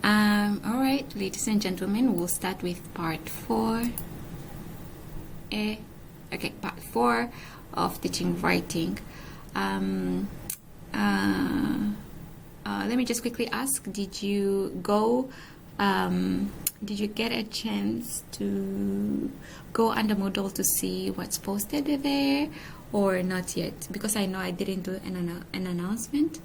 All right, ladies and gentlemen, we'll start with part 4. Part 4 of teaching writing. Let me just quickly ask, did you get a chance to go under Moodle to see what's posted there, or not yet? Because I know I didn't do an announcement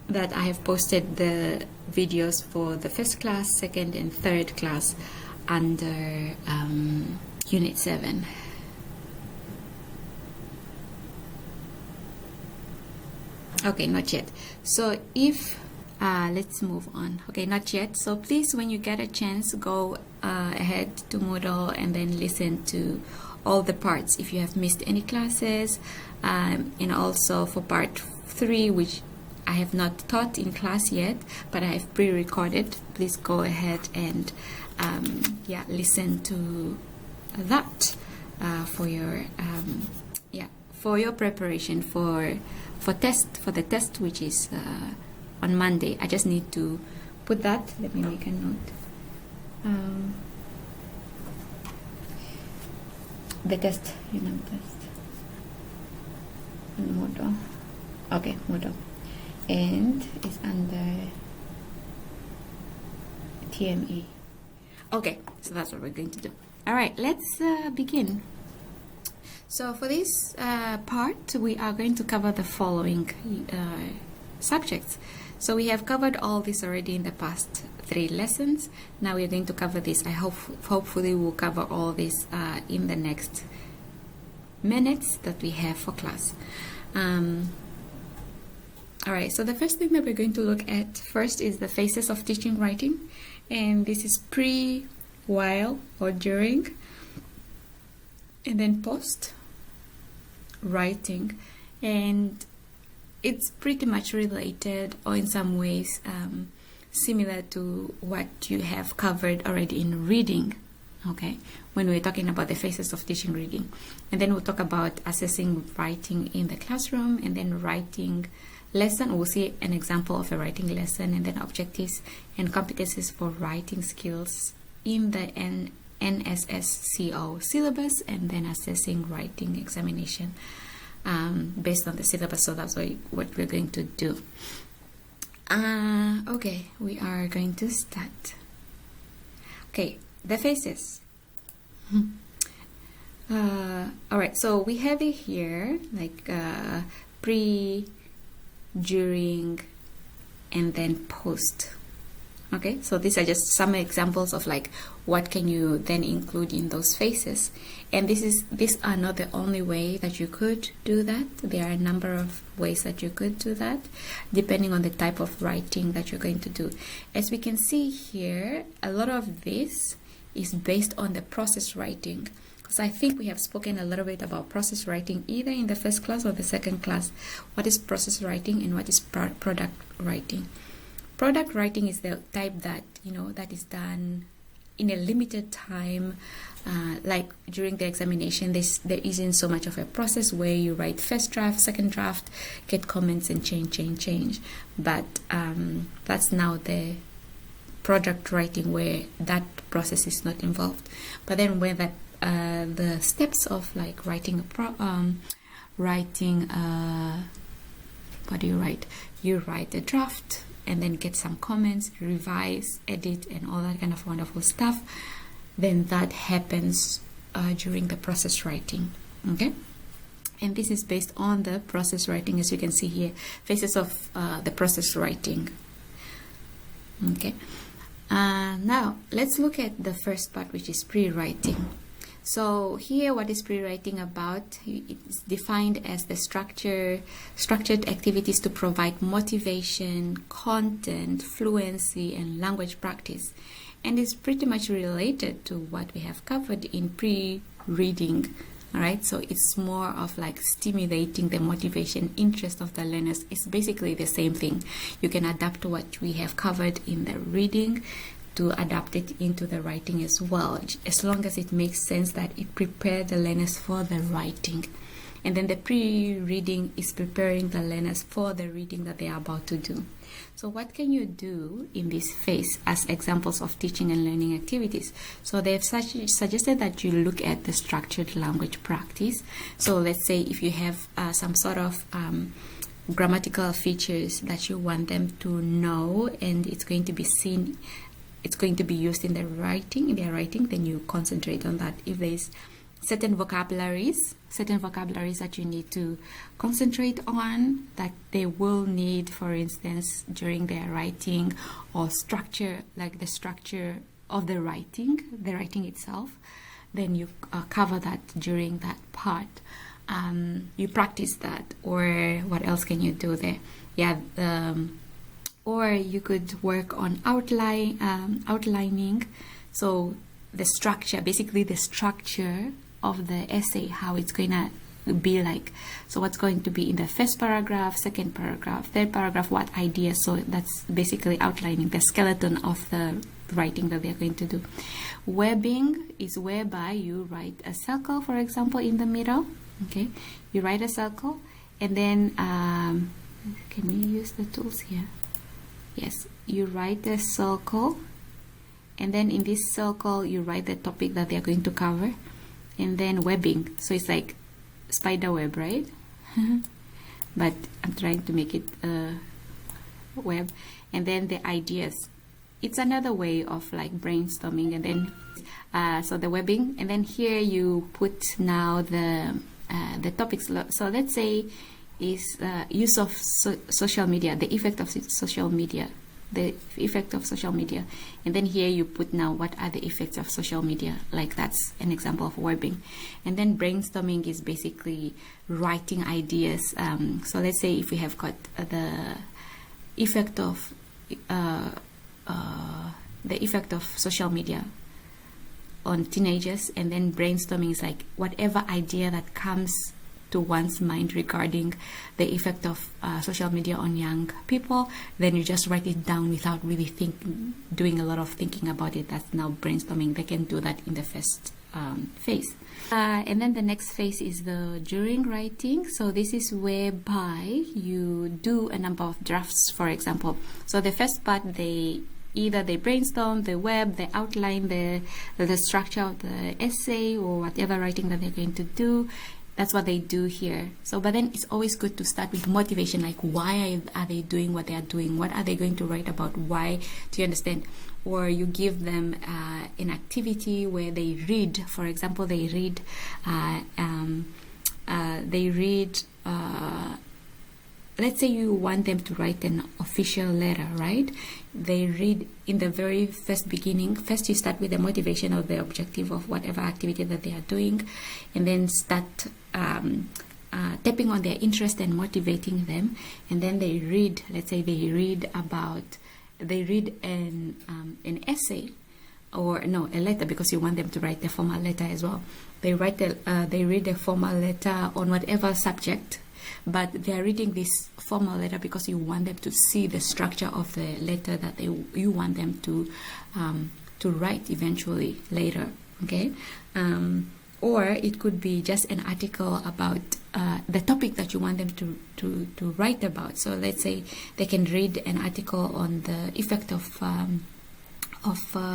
that I have posted the videos for the first class, second and third class under Unit 7. Okay, not yet. So if let's move on. Okay, not yet. So please, when you get a chance, go ahead to Moodle and then listen to all the parts if you have missed any classes, and also for part 3, which I have not taught in class yet, but I have pre-recorded. Please go ahead and listen to that for your preparation for the test, which is on Monday. I just need to put that. Let me make a note. The test, test. Moodle. Okay, Moodle. And it's under TME. Okay, so that's what we're going to do. All right, let's begin. So for this part, we are going to cover the following subjects. So we have covered all this already in the past 3 lessons. Now we're going to cover this. Hopefully we'll cover all this in the next minutes that we have for class. All right, so the first thing that we're going to look at first is the phases of teaching writing. And this is pre, while, or during, and then post writing. And it's pretty much related, or in some ways similar to what you have covered already in reading, okay, when we're talking about the phases of teaching reading. And then we'll talk about assessing writing in the classroom, and then writing lesson. We'll see an example of a writing lesson, and then objectives and competencies for writing skills in the NSSCO syllabus, and then assessing writing examination based on the syllabus. So that's what we're going to do. Okay, we are going to start. Okay, the phases. All right, so we have it here, like pre, during, and then post. Okay, so these are just some examples of like what can you then include in those phases. And these are not the only way that you could do that. There are a number of ways that you could do that depending on the type of writing that you're going to do. As we can see here, a lot of this is based on the process writing. So I think we have spoken a little bit about process writing either in the first class or the second class. What is process writing and what is product writing? Product writing is the type that, that is done in a limited time, like during the examination. There isn't so much of a process where you write first draft, second draft, get comments and change. But that's now the product writing, where that process is not involved. But then where the steps of like writing what do you write? You write a draft and then get some comments, revise, edit, and all that kind of wonderful stuff. Then that happens during the process writing. Okay, and this is based on the process writing, as you can see here, phases of the process writing. Okay, now let's look at the first part, which is pre-writing. So here, what is pre-writing about? It's defined as the structured activities to provide motivation, content, fluency, and language practice. And it's pretty much related to what we have covered in pre-reading. All right, so it's more of like stimulating the motivation, interest of the learners. It's basically the same thing. You can adapt to what we have covered in the reading to adapt it into the writing as well, as long as it makes sense that it prepares the learners for the writing. And then the pre-reading is preparing the learners for the reading that they are about to do. So what can you do in this phase as examples of teaching and learning activities? So they've suggested that you look at the structured language practice. So let's say if you have some sort of grammatical features that you want them to know, and it's going to be seen, it's going to be used in their writing, then you concentrate on that. If there's certain vocabularies that you need to concentrate on, that they will need, for instance, during their writing, or structure, like the structure of the writing itself, then you cover that during that part. You practice that. Or what else can you do there? Or you could work on outlining. So the structure, basically the structure of the essay, how it's going to be like. So what's going to be in the first paragraph, second paragraph, third paragraph, what ideas. So that's basically outlining the skeleton of the writing that they're going to do. Webbing is whereby you write a circle, for example, in the middle. Okay, you write a circle, and then can you use the tools here? Yes, you write a circle, and then in this circle you write the topic that they are going to cover, and then webbing. So it's like spider web, right? But I'm trying to make it a web. And then the ideas, it's another way of like brainstorming. And then so the webbing, and then here you put now the topics. So let's say is use of social media, the effect of social media, and then here you put now what are the effects of social media, like that's an example of webbing. And then brainstorming is basically writing ideas. So let's say if we have got the effect of social media on teenagers, and then brainstorming is like whatever idea that comes to one's mind regarding the effect of social media on young people, then you just write it down without really doing a lot of thinking about it. That's now brainstorming. They can do that in the first phase. And then the next phase is the during writing. So this is whereby you do a number of drafts, for example. So the first part, either they brainstorm, they web, they outline the structure of the essay or whatever writing that they're going to do. That's what they do here. So, but then it's always good to start with motivation, like why are they doing what they are doing? What are they going to write about? Why? Do you understand? Or you give them an activity where they read. For example, they read. Let's say you want them to write an official letter, right? They read in the very first beginning. First, you start with the motivation of the objective of whatever activity that they are doing, and then start tapping on their interest and motivating them. And then they read. Let's say they read an essay, or no, a letter, because you want them to write a formal letter as well. They read a formal letter on whatever subject. But they are reading this formal letter because you want them to see the structure of the letter that you want them to write eventually later. Okay, or it could be just an article about the topic that you want them to write about. So let's say they can read an article on the effect of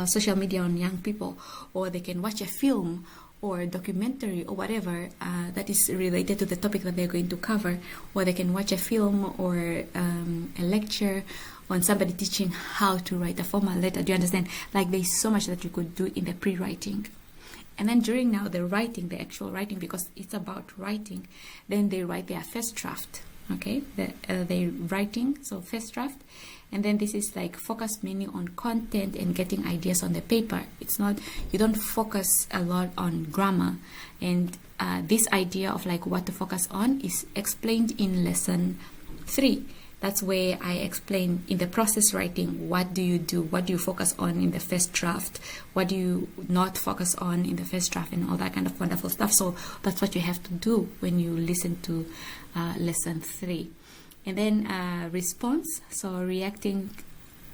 social media on young people, or they can watch a film or documentary or whatever that is related to the topic that they're going to cover, or they can watch a film or a lecture on somebody teaching how to write a formal letter. Do you understand? Like there's so much that you could do in the pre-writing. And then during now the writing, the actual writing, because it's about writing, then they write their first draft. Okay, they writing, so first draft. And then this is like focus mainly on content and getting ideas on the paper. It's not, you don't focus a lot on grammar. And this idea of like what to focus on is explained in lesson 3. That's where I explain in the process writing, what do you do? What do you focus on in the first draft? What do you not focus on in the first draft, and all that kind of wonderful stuff. So that's what you have to do when you listen to lesson 3. And then response, so reacting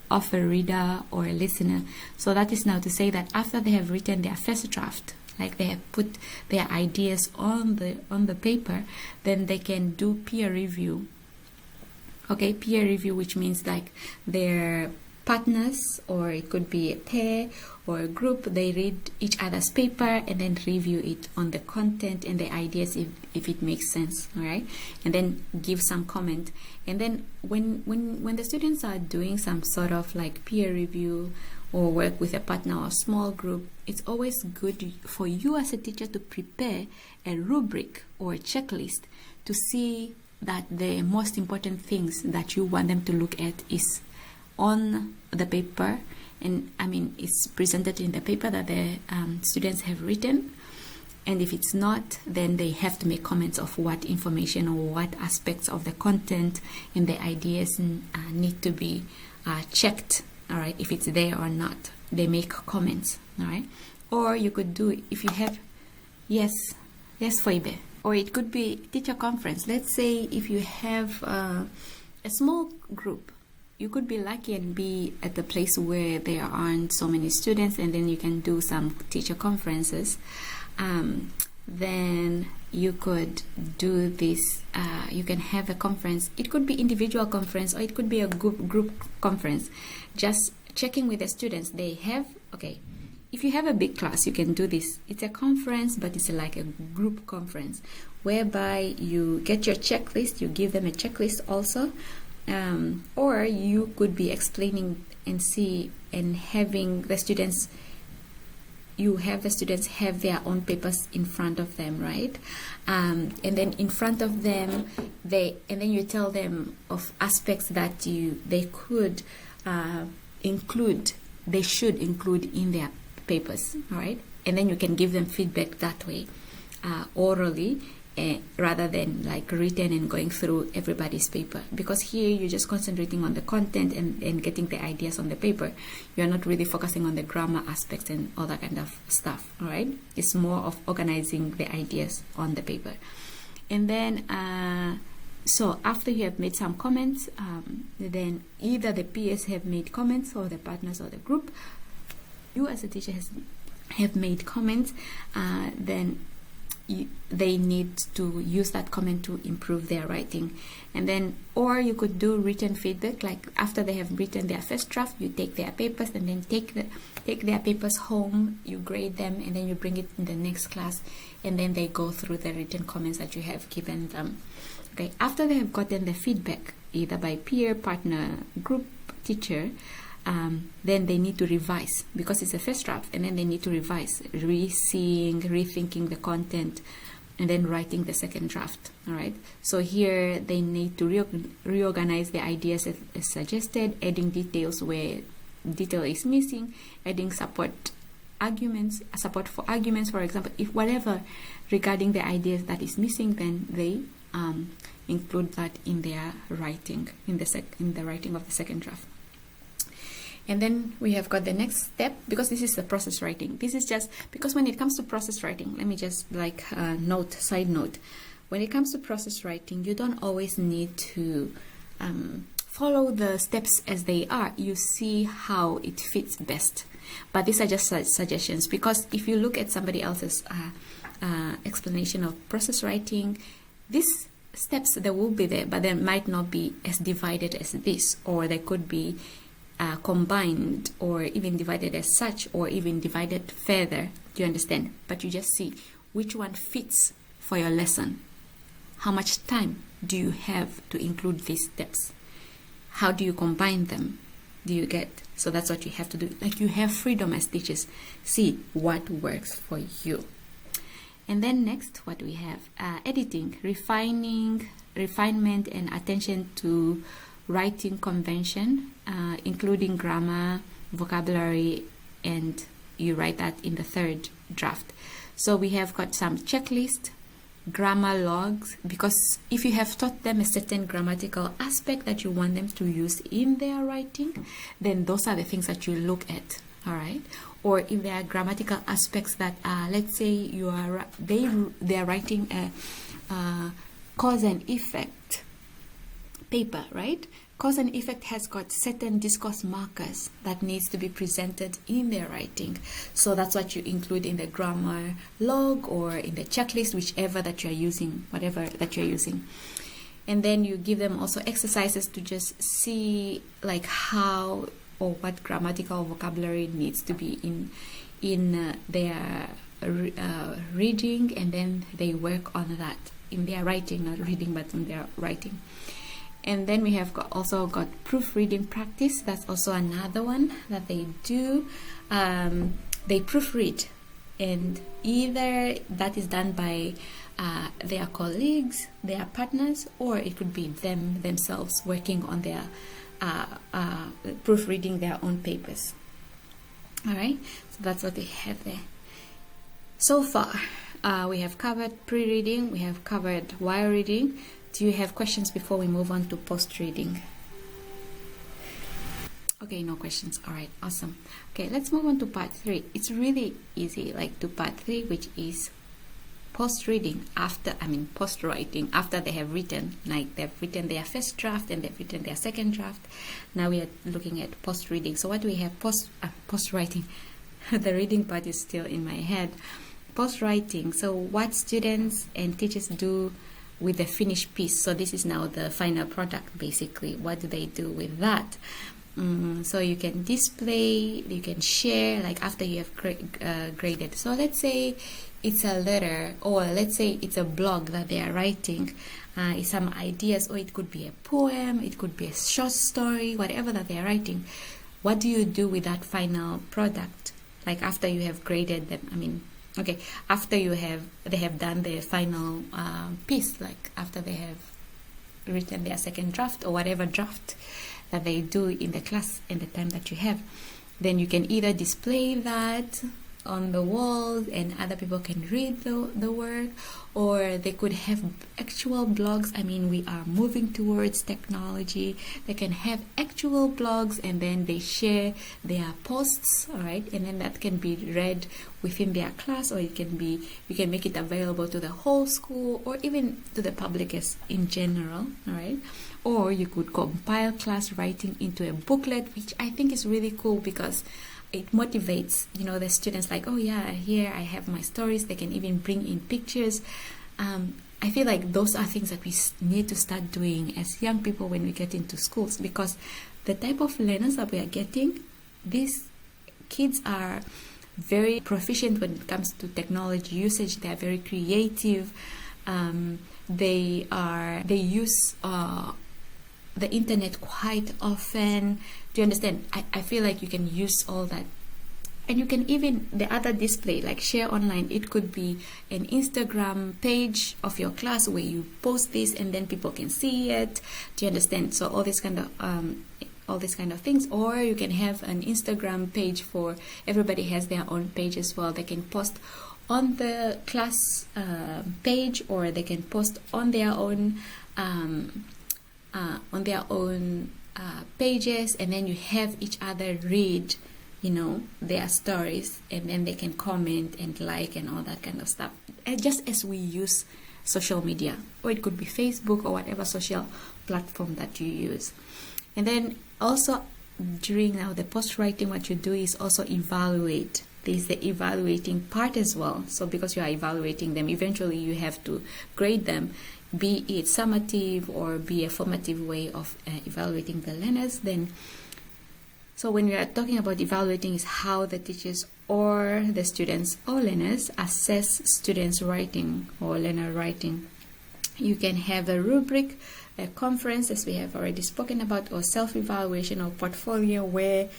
of a reader or a listener. So that is now to say that after they have written their first draft, like they have put their ideas on the paper, then they can do peer review. Okay, peer review, which means like their partners, or it could be a pair or a group, they read each other's paper and then review it on the content and the ideas, if it makes sense, all right, and then give some comment. And then when the students are doing some sort of like peer review or work with a partner or small group, it's always good for you as a teacher to prepare a rubric or a checklist to see that the most important things that you want them to look at is on the paper, and I mean it's presented in the paper that the students have written. And if it's not, then they have to make comments of what information or what aspects of the content and the ideas need to be checked, all right, if it's there or not. They make comments, all right. Or you could do, if you have, yes, Foibe. Or it could be teacher conference. Let's say if you have a small group, you could be lucky and be at the place where there aren't so many students, and then you can do some teacher conferences. Then you could do this, you can have a conference. It could be individual conference, or it could be a group conference. Just checking with the students. They have, okay, if you have a big class, you can do this. It's a conference, but it's like a group conference, whereby you get your checklist, you give them a checklist also. Or you could be explaining and having the students, you have the students have their own papers in front of them, right? And then in front of them, and then you tell them of aspects that they could include, they should include in their papers, all right? And then you can give them feedback that way, orally, rather than like written and going through everybody's paper, because here you're just concentrating on the content and getting the ideas on the paper. You're not really focusing on the grammar aspects and all that kind of stuff, all right? It's more of organizing the ideas on the paper. And then so after you have made some comments, then either the PS have made comments, or the partners or the group, you as a teacher have made comments, then they need to use that comment to improve their writing. And then, or you could do written feedback, like after they have written their first draft, you take their papers and then take their papers home, you grade them, and then you bring it in the next class, and then they go through the written comments that you have given them. Okay, after they have gotten the feedback, either by peer, partner, group, teacher, then they need to revise, because it's a first draft, and then they need to revise, re-seeing, rethinking the content, and then writing the second draft. All right, so here they need to reorganize the ideas as suggested, adding details where detail is missing, adding support for arguments, for example. If whatever regarding the ideas that is missing, then they include that in their writing, in the writing of the second draft. And then we have got the next step, because this is the process writing. This is just because when it comes to process writing, let me just like side note. When it comes to process writing, you don't always need to follow the steps as they are. You see how it fits best. But these are just suggestions, because if you look at somebody else's explanation of process writing, these steps, they will be there, but they might not be as divided as this, or they could be combined, or even divided as such, or even divided further. Do you understand? But you just see which one fits for your lesson. How much time do you have to include these steps? How do you combine them? Do you get? So that's what you have to do. Like, you have freedom as teachers. See what works for you. And then next, what we have, editing, refinement, and attention to writing convention, including grammar, vocabulary, and you write that in the third draft. So we have got some checklist, grammar logs, because if you have taught them a certain grammatical aspect that you want them to use in their writing, then those are the things that you look at, all right? Or if there are grammatical aspects that, let's say they are writing a cause and effect paper, right? Cause and effect has got certain discourse markers that needs to be presented in their writing. So that's what you include in the grammar log or in the checklist, whichever that you're using, whatever that you're using. And then you give them also exercises to just see like how or what grammatical vocabulary needs to be in their reading, and then they work on that in their writing, not reading but in their writing. And then we have also got proofreading practice. That's also another one that they do. They proofread, and either that is done by their colleagues, their partners, or it could be themselves working on their proofreading their own papers. All right, so that's what we have there. So far, we have covered pre-reading, we have covered while reading. Do you have questions before we move on to post-reading? Okay, no questions. All right, awesome. Okay, let's move on to part 3. It's really easy, like to part 3, which is post-writing after they have written, like they've written their first draft and they've written their second draft. Now we are looking at post-reading. So what do we have? Post-writing. The reading part is still in my head. Post-writing. So what students and teachers do with the finished piece. So this is now the final product, basically. What do they do with that? So you can display, you can share, like after you have graded. So let's say it's a letter, or let's say it's a blog that they are writing, some ideas, or it could be a poem, it could be a short story, whatever that they are writing. What do you do with that final product? Like after you have graded them, after they have done their final piece, like after they have written their second draft or whatever draft that they do in the class in the time that you have, then you can either display that on the wall and other people can read the work, or they could have actual blogs. We are moving towards technology. They can have actual blogs and then they share their posts, all right, and then that can be read within their class, or you can make it available to the whole school or even to the public in general, all right. Or you could compile class writing into a booklet, which I think is really cool because it motivates, the students, like, oh yeah, here I have my stories. They can even bring in pictures. I feel like those are things that we need to start doing as young people when we get into schools, because the type of learners that we are getting, these kids are very proficient when it comes to technology usage. They are very creative. They use the internet quite often. Do you understand? I feel like you can use all that. And you can even, the other display, like share online, it could be an Instagram page of your class where you post this and then people can see it. Do you understand? So all these kind of things. Or you can have an Instagram page for everybody has their own page as well. They can post on the class page, or they can post on their own pages, and then you have each other read their stories, and then they can comment and like and all that kind of stuff, and just as we use social media, or it could be Facebook or whatever social platform that you use. And then also during now the post writing, what you do is also evaluate. There's the evaluating part as well. So because you are evaluating them, eventually you have to grade them, be it summative or be a formative way of evaluating the learners. Then, so when we are talking about evaluating, is how the teachers or the students or learners assess students' writing or learner writing. You can have a rubric, a conference, as we have already spoken about, or self-evaluation or portfolio, where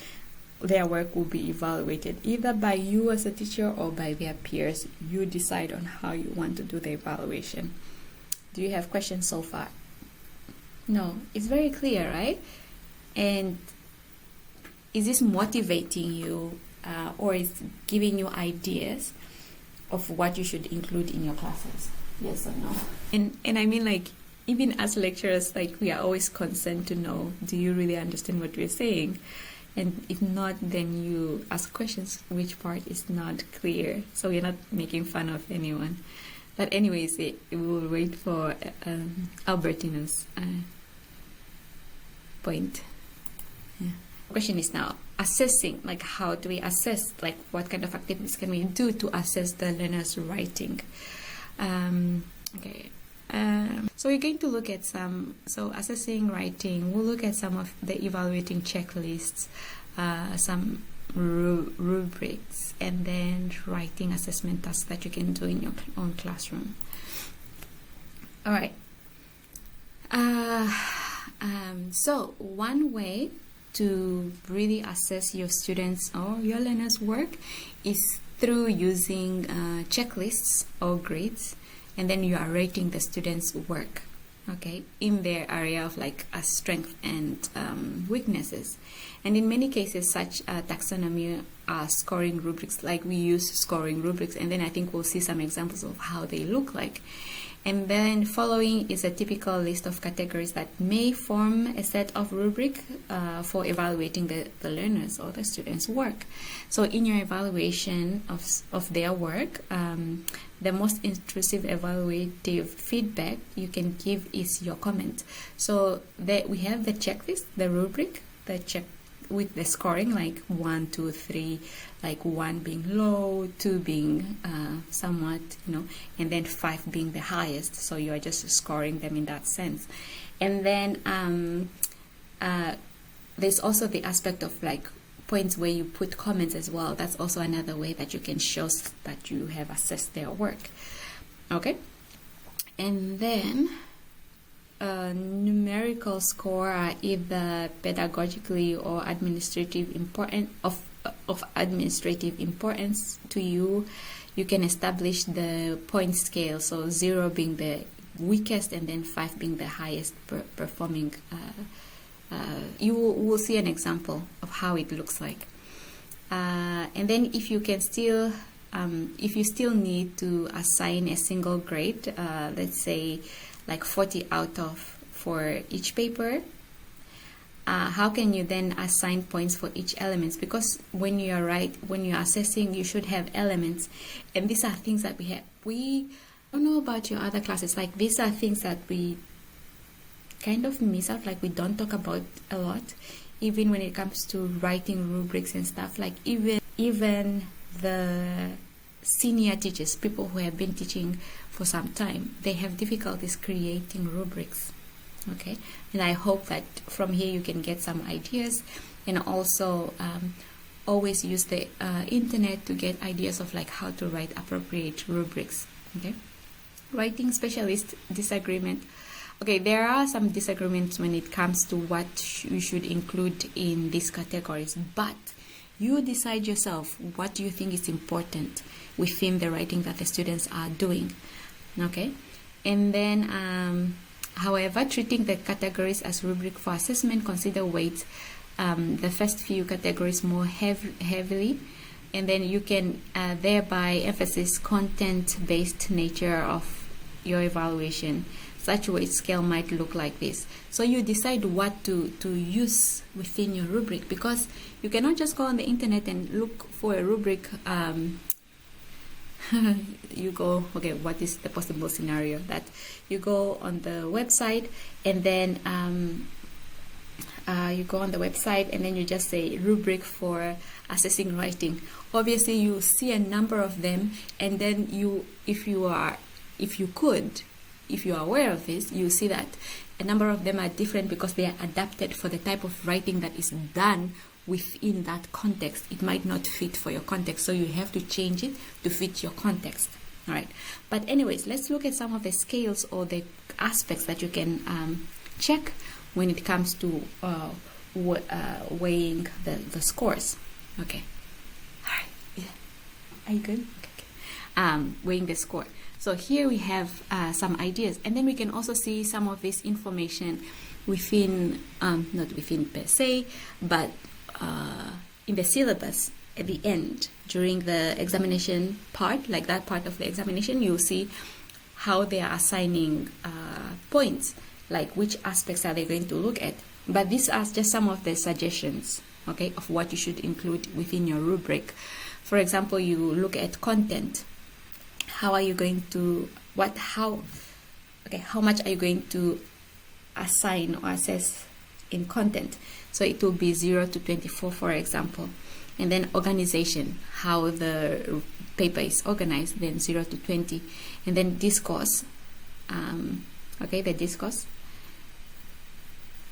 their work will be evaluated either by you as a teacher or by their peers. You decide on how you want to do the evaluation. Do you have questions so far? No, it's very clear, right? And is this motivating you, or is giving you ideas of what you should include in your classes? Yes or no? And I mean, like, even as lecturers, like, we are always concerned to know, do you really understand what we're saying? And if not, then you ask questions, which part is not clear. So we're not making fun of anyone. But anyways, we will wait for Albertina's point. Yeah. The question is now assessing, like how do we assess, like what kind of activities can we do to assess the learner's writing? Okay. So we're going to look at so assessing writing, we'll look at some of the evaluating checklists, some rubrics, and then writing assessment tasks that you can do in your own classroom. All right. So one way to really assess your students or your learners' work is through using checklists or grades, and then you are rating the students' work, okay, in their area of like strength and weaknesses. And in many cases, such taxonomy are scoring rubrics, like we use scoring rubrics, and then I think we'll see some examples of how they look like. And then following is a typical list of categories that may form a set of rubric for evaluating the learners or the students' work. So in your evaluation of their work, the most intrusive evaluative feedback you can give is your comment. So we have the checklist, the rubric, the check with the scoring, like 1, 2, 3, like 1 being low, 2 being somewhat, and then 5 being the highest. So you are just scoring them in that sense. And then there's also the aspect of like points where you put comments as well. That's also another way that you can show that you have assessed their work. Okay, and then numerical score are either pedagogically or administrative of administrative importance to you. You can establish the point scale, so 0 being the weakest and then 5 being the highest performing. You will see an example of how it looks like. And then if you can still if you still need to assign a single grade, let's say like 40 out of for each paper, how can you then assign points for each element? Because when you're assessing, you should have elements, and these are things that I don't know about your other classes, like these are things that we kind of miss out, like we don't talk about a lot, even when it comes to writing rubrics and stuff. Like even the senior teachers, people who have been teaching for some time, they have difficulties creating rubrics. Okay, and I hope that from here you can get some ideas, and also always use the internet to get ideas of like how to write appropriate rubrics. Okay, writing specialist disagreement. Okay, there are some disagreements when it comes to what you should include in these categories, but you decide yourself what you think is important within the writing that the students are doing. Okay, and then however, treating the categories as rubric for assessment, consider weight the first few categories more heavily, and then you can thereby emphasize content-based nature of your evaluation. Such weight scale might look like this. So you decide what to use within your rubric, because you cannot just go on the internet and look for a rubric. You go, okay, what is the possible scenario that you go on the website, and then you go on the website and then you just say rubric for assessing writing. Obviously you see a number of them, and then if you are aware of this, you see that a number of them are different because they are adapted for the type of writing that is done within that context. It might not fit for your context, so you have to change it to fit your context. All right, but anyways, let's look at some of the scales or the aspects that you can check when it comes to weighing the scores. Okay, all right, yeah. Are you good? Okay. Weighing the score. So here we have some ideas, and then we can also see some of this information within, not within per se, but in the syllabus at the end during the examination part, like that part of the examination, you'll see how they are assigning points, like which aspects are they going to look at. But these are just some of the suggestions, okay, of what you should include within your rubric. For example, you look at content. How are you going to, how much are you going to assign or assess in content. So it will be 0 to 24, for example. And then organization, how the paper is organized, then 0 to 20. And then discourse, okay, the discourse.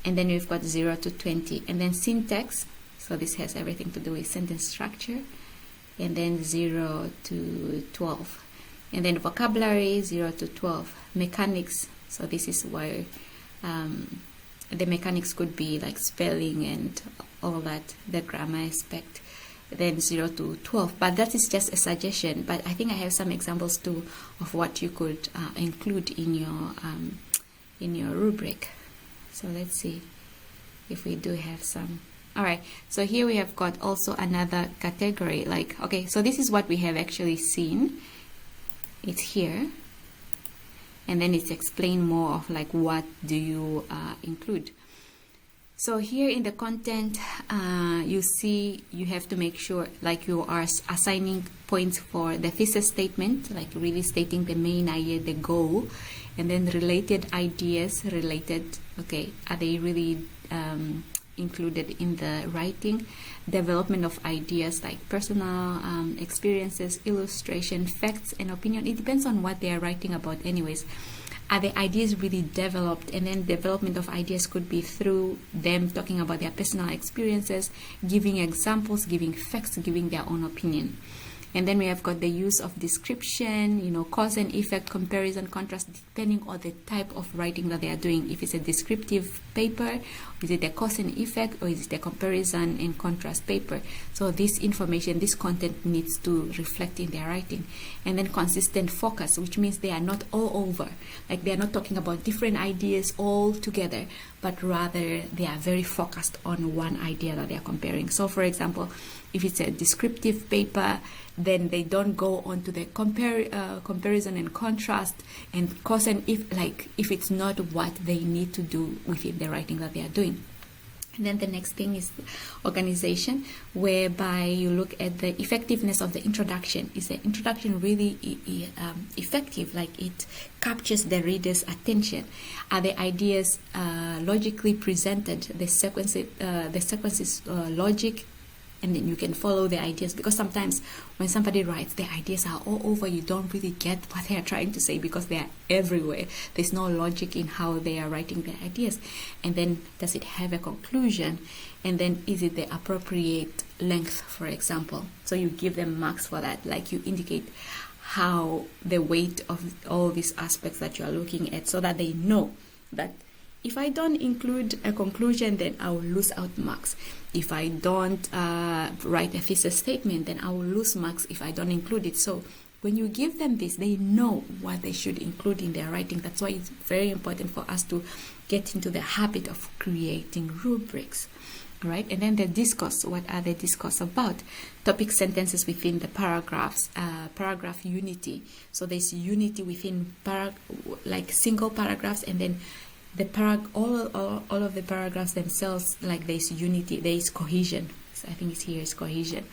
And then we've got 0 to 20. And then syntax, so this has everything to do with sentence structure. And then 0 to 12. And then vocabulary, 0 to 12. Mechanics, so this is where the mechanics could be like spelling and all that, the grammar aspect. Then 0 to 12, but that is just a suggestion. But I think I have some examples too of what you could include in your rubric. So let's see if we do have some. All right, so here we have got also another category, like, okay, so this is what we have actually seen. It's here, and then it's explained more of like what do you include. So here in the content, you see you have to make sure like you are assigning points for the thesis statement, like really stating the main idea, the goal, and then related ideas, okay, are they really included in the writing? Development of ideas like personal experiences, illustration, facts, and opinion. It depends on what they are writing about anyways. Are the ideas really developed? And then development of ideas could be through them talking about their personal experiences, giving examples, giving facts, giving their own opinion. And then we have got the use of description, you know, cause and effect, comparison, contrast, depending on the type of writing that they are doing. If it's a descriptive paper, is it a cause and effect, or is it a comparison and contrast paper? So this information, this content needs to reflect in their writing. And then consistent focus, which means they are not all over. Like they are not talking about different ideas all together, but rather they are very focused on one idea that they are comparing. So for example, if it's a descriptive paper, then they don't go on to the comparison and contrast and cause and if it's not what they need to do within the writing that they are doing. And then the next thing is organization, whereby you look at the effectiveness of the introduction. Is the introduction really effective? Like it captures the reader's attention? Are the ideas logically presented? The sequence is logic, and then you can follow the ideas, because sometimes when somebody writes, the ideas are all over. You don't really get what they are trying to say because they are everywhere. There's no logic in how they are writing their ideas. And then does it have a conclusion? And then is it the appropriate length, for example? So you give them marks for that, like you indicate how the weight of all these aspects that you are looking at, so that they know that if I don't include a conclusion, then I will lose out marks. If I don't write a thesis statement, then I will lose marks if I don't include it. So when you give them this, they know what they should include in their writing. That's why it's very important for us to get into the habit of creating rubrics. All right, and then the discourse. What are the discourse about? Topic sentences within the paragraphs, paragraph unity. So there's unity within like single paragraphs, and then the all of the paragraphs themselves, like there's unity, there is cohesion. So I think it's here is cohesion.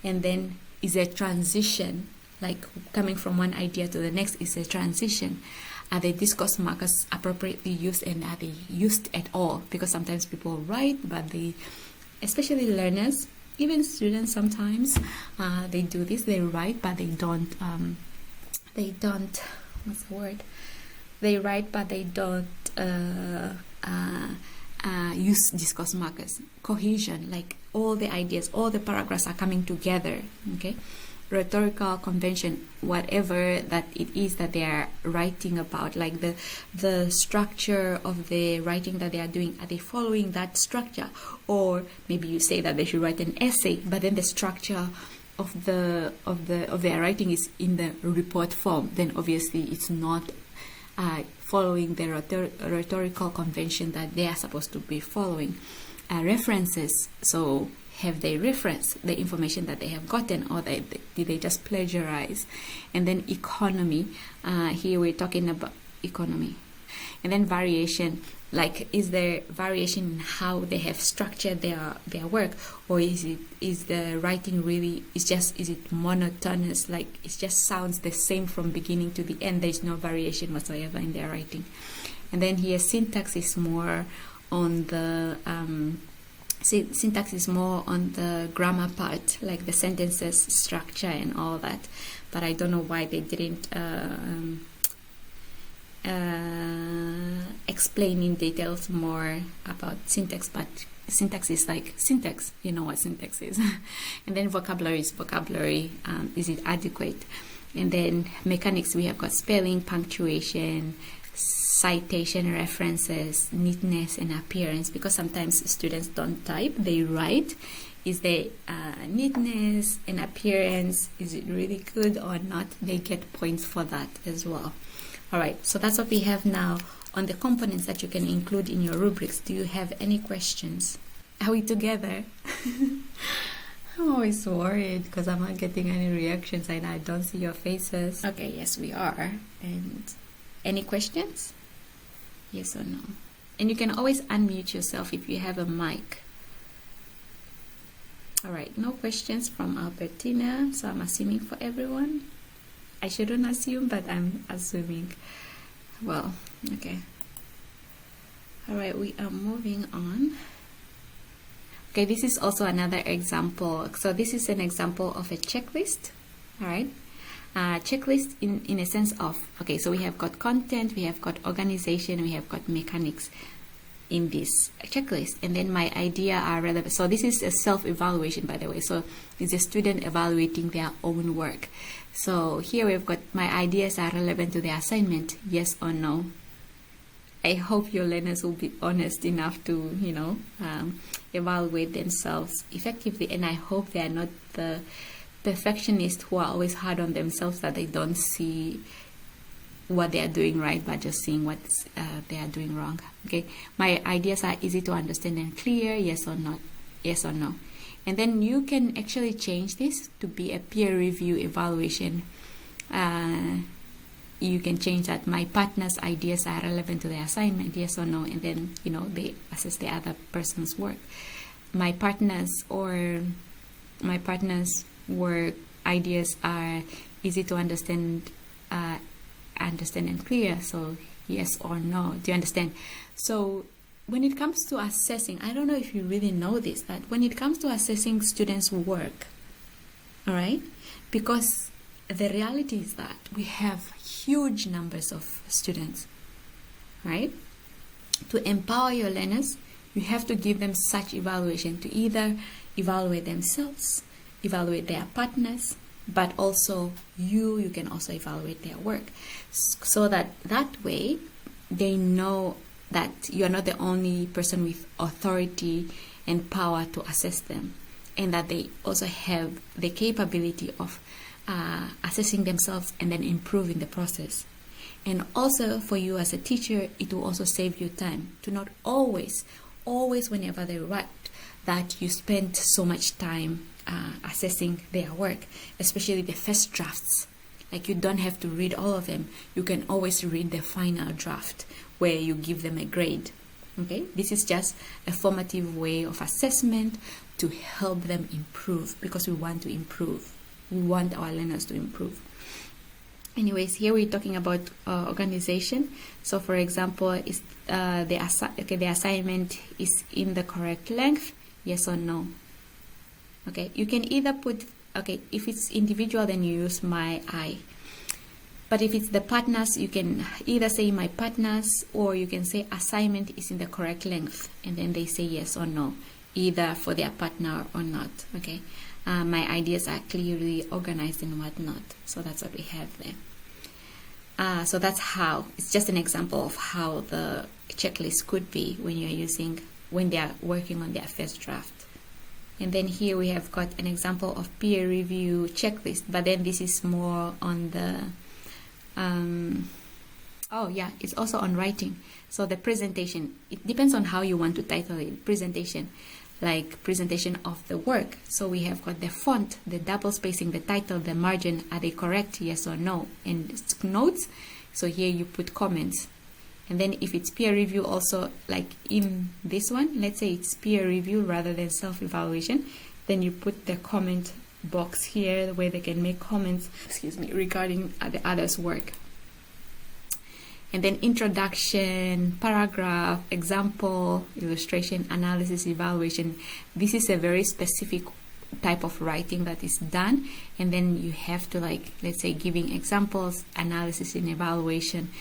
And then is a transition, like coming from one idea to the next is a transition. Are the discourse markers appropriately used, and are they used at all? Because sometimes people write, but they, especially learners, even students sometimes, they do this, they write, but they don't, what's the word? They write, but they don't use discourse markers. Cohesion, like all the ideas, all the paragraphs are coming together. Okay, rhetorical convention, whatever that it is that they are writing about, like the structure of the writing that they are doing. Are they following that structure? Or maybe you say that they should write an essay, but then the structure of their writing is in the report form. Then obviously it's not following the rhetorical convention that they are supposed to be following. References, so have they referenced the information that they have gotten, or did they just plagiarize? And then economy, here we're talking about economy. And then variation, like is there variation in how they have structured their work, or is the writing really is it monotonous, like it just sounds the same from beginning to the end? There's no variation whatsoever in their writing. And then here syntax is more on the syntax is more on the grammar part, like the sentences structure and all that. But I don't know why they didn't explain in details more about syntax. But syntax is like syntax, you know what syntax is. And then vocabulary is vocabulary. Is it adequate? And then mechanics, we have got spelling, punctuation, citation, references, neatness, and appearance. Because sometimes students don't type, they write. Is the neatness and appearance, is it really good or not? They get points for that as well. All right, so that's what we have now on the components that you can include in your rubrics. Do you have any questions? Are we together? I'm always worried because I'm not getting any reactions and I don't see your faces. Okay, yes, we are. And any questions? Yes or no? And you can always unmute yourself if you have a mic. All right, no questions from Albertina, so I'm assuming for everyone. I shouldn't assume, but I'm assuming. Well, okay. All right, we are moving on. Okay, this is also another example. So this is an example of a checklist. All right. Checklist in a sense of, okay, so we have got content, we have got organization, we have got mechanics in this checklist, and then my idea are relevant. So this is a self-evaluation, by the way. So it's a student evaluating their own work. So here we've got my ideas are relevant to the assignment, yes or no. I hope your learners will be honest enough to, you know, evaluate themselves effectively, and I hope they are not the perfectionists who are always hard on themselves, that they don't see what they are doing right but just seeing what they are doing wrong. Okay, my ideas are easy to understand and clear, yes or not, yes or no. And then you can actually change this to be a peer review evaluation. You can change that my partner's ideas are relevant to the assignment, yes or no, and then, you know, they assess the other person's work. My partner's work ideas are easy to understand and clear, so yes or no. Do you understand? So when it comes to assessing, I don't know if you really know this, that when it comes to assessing students' work, all right, because the reality is that we have huge numbers of students, right? To empower your learners, you have to give them such evaluation to either evaluate themselves, evaluate their partners, but also you can also evaluate their work, so that way they know that you're not the only person with authority and power to assess them, and that they also have the capability of assessing themselves and then improving the process. And also for you as a teacher, it will also save you time to not always whenever they write that you spend so much time assessing their work, especially the first drafts. Like, you don't have to read all of them. You can always read the final draft where you give them a grade. Okay, this is just a formative way of assessment to help them improve, because we want to improve. We want our learners to improve. Anyways, here we're talking about organization. So for example, is the assignment is in the correct length, yes or no? Okay, you can either put, okay, if it's individual, then you use my I. But if it's the partners, you can either say my partners, or you can say assignment is in the correct length, and then they say yes or no, either for their partner or not. Okay, my ideas are clearly organized and whatnot. So that's what we have there. So that's how, it's just an example of how the checklist could be when they are working on their first draft. And then here we have got an example of peer review checklist, but then this is more on the it's also on writing. So the presentation, it depends on how you want to title it. Presentation, like presentation of the work. So we have got the font, the double spacing, the title, the margin, are they correct, yes or no? And notes, so here you put comments. And then if it's peer review, also like in this one, let's say it's peer review rather than self-evaluation, then you put the comment box here where they can make comments, regarding the other's work. And then introduction, paragraph, example, illustration, analysis, evaluation. This is a very specific type of writing that is done, and then you have to, like, let's say, giving examples, analysis, and evaluation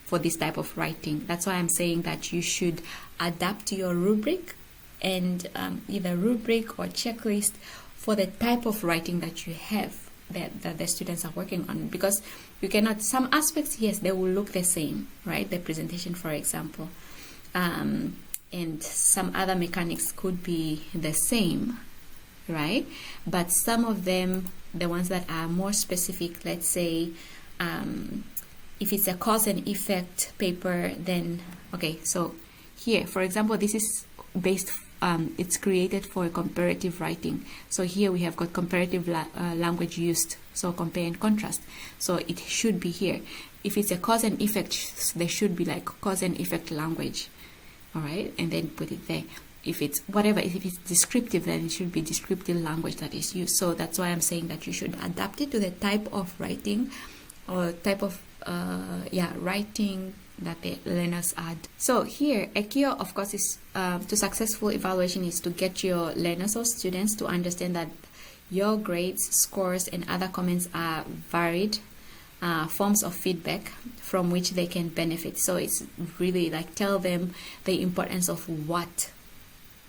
for this type of writing. That's why I'm saying that you should adapt your rubric and either rubric or checklist for the type of writing that you have, that the students are working on, because you cannot, some aspects, yes, they will look the same, right? The presentation, for example, and some other mechanics could be the same, right? But some of them, the ones that are more specific, let's say, if it's a cause and effect paper, then, okay, so here, for example, this is based, it's created for comparative writing. So here we have got comparative language used, so compare and contrast. So it should be here. If it's a cause and effect, there should be like cause and effect language, all right? And then put it there. If it's whatever, if it's descriptive, then it should be descriptive language that is used. So that's why I'm saying that you should adapt it to the type of writing or type of writing that the learners add. So here, a key, of course, is to successful evaluation is to get your learners or students to understand that your grades, scores, and other comments are varied forms of feedback from which they can benefit. So it's really like, tell them the importance of what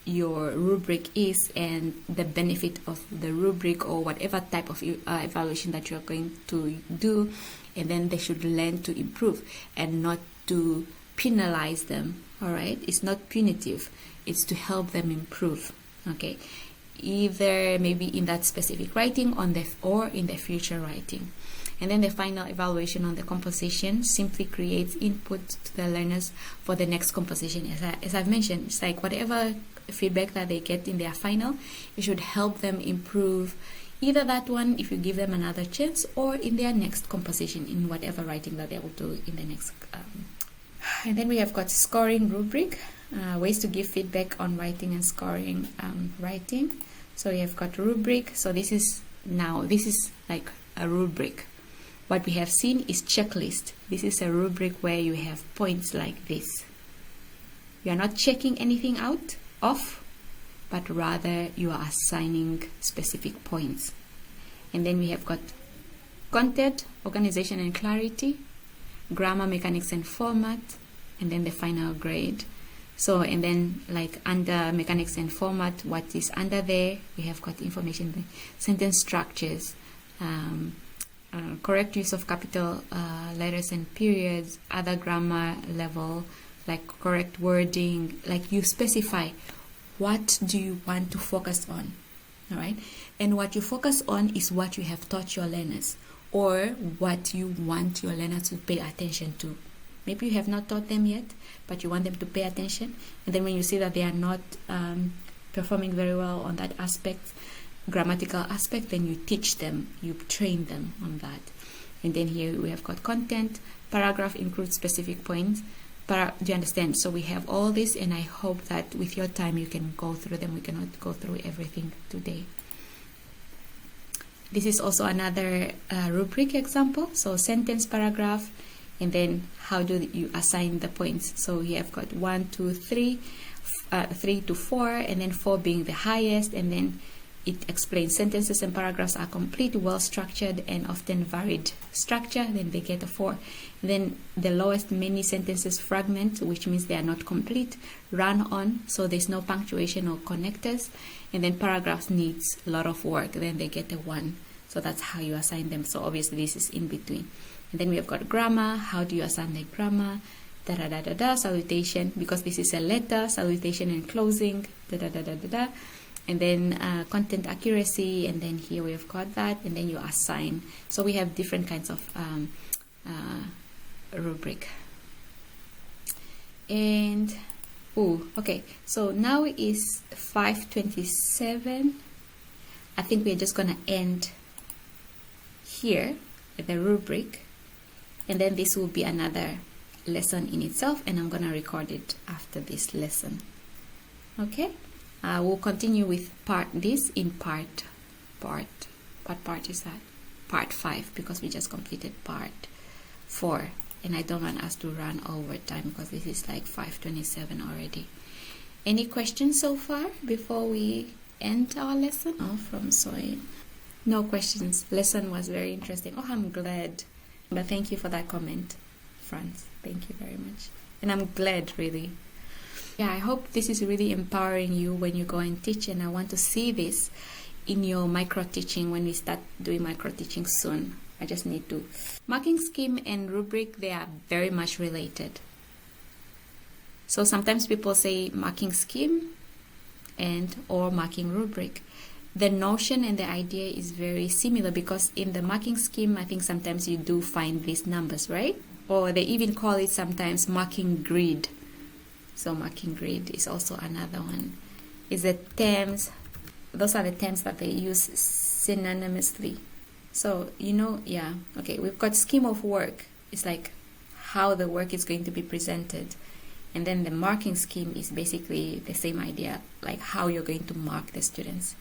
your rubric is and the benefit of the rubric or whatever type of evaluation that you're going to do, and then they should learn to improve and not to penalize them. All right, it's not punitive, it's to help them improve. Okay, either maybe in that specific writing or in the future writing. And then the final evaluation on the composition simply creates input to the learners for the next composition. As I've mentioned, it's like whatever feedback that they get in their final, it should help them improve either that one if you give them another chance, or in their next composition, in whatever writing that they will do in the next. And then we have got scoring rubric, ways to give feedback on writing and scoring writing. So we have got rubric. So this is like a rubric. What we have seen is checklist. This is a rubric where you have points like this. You are not checking anything off, but rather you are assigning specific points. And then we have got content, organization and clarity, grammar, mechanics and format, and then the final grade. So, and then like under mechanics and format, what is under there, we have got information, sentence structures, correct use of capital letters and periods, other grammar level, like correct wording, like you specify what do you want to focus on, all right? And what you focus on is what you have taught your learners, or what you want your learners to pay attention to. Maybe you have not taught them yet, but you want them to pay attention. And then when you see that they are not performing very well on that aspect, grammatical aspect, then you teach them, you train them on that. And then here we have got content, paragraph includes specific points. Do you understand? So we have all this, and I hope that with your time you can go through them. We cannot go through everything today. This is also another rubric example. So sentence, paragraph, and then how do you assign the points? So we have got 1, 2, 3, 3 to 4, and then 4 being the highest, and then it explains sentences and paragraphs are complete, well structured, and often varied structure, then they get a 4. Then the lowest, many sentences fragment, which means they are not complete, run on, so there's no punctuation or connectors. And then paragraphs needs a lot of work, then they get a 1. So that's how you assign them. So obviously this is in between. And then we have got grammar. How do you assign the grammar? Salutation, because this is a letter, salutation and closing, and then content accuracy, and then here we've got that, and then you assign. So we have different kinds of rubric. And okay, so now is 5:27. I think we're just gonna end here with the rubric, and then this will be another lesson in itself, and I'm gonna record it after this lesson. Okay, we'll continue with part is that? Part 5, because we just completed part 4. and I don't want us to run over time because this is like 5:27 already. Any questions so far before we end our lesson? Oh, from Soy. No questions. Lesson was very interesting. Oh, I'm glad. But thank you for that comment, Franz. Thank you very much. And I'm glad, really. Yeah, I hope this is really empowering you when you go and teach, and I want to see this in your micro teaching when we start doing micro teaching soon. I just need to. Marking scheme and rubric, they are very much related. So sometimes people say marking scheme and or marking rubric. The notion and the idea is very similar, because in the marking scheme, I think sometimes you do find these numbers, right? Or they even call it sometimes marking grid. So marking grid is also another one. Is the terms, those are the terms that they use synonymously. So, yeah, okay, we've got scheme of work. It's like how the work is going to be presented. And then the marking scheme is basically the same idea, like how you're going to mark the students.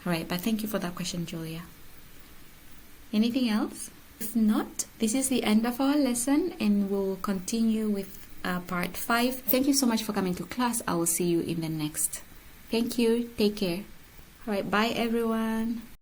All right, but thank you for that question, Julia. Anything else? If not, this is the end of our lesson, and we'll continue with part 5. Thank you so much for coming to class. I will see you in the next. Thank you. Take care. All right, bye everyone.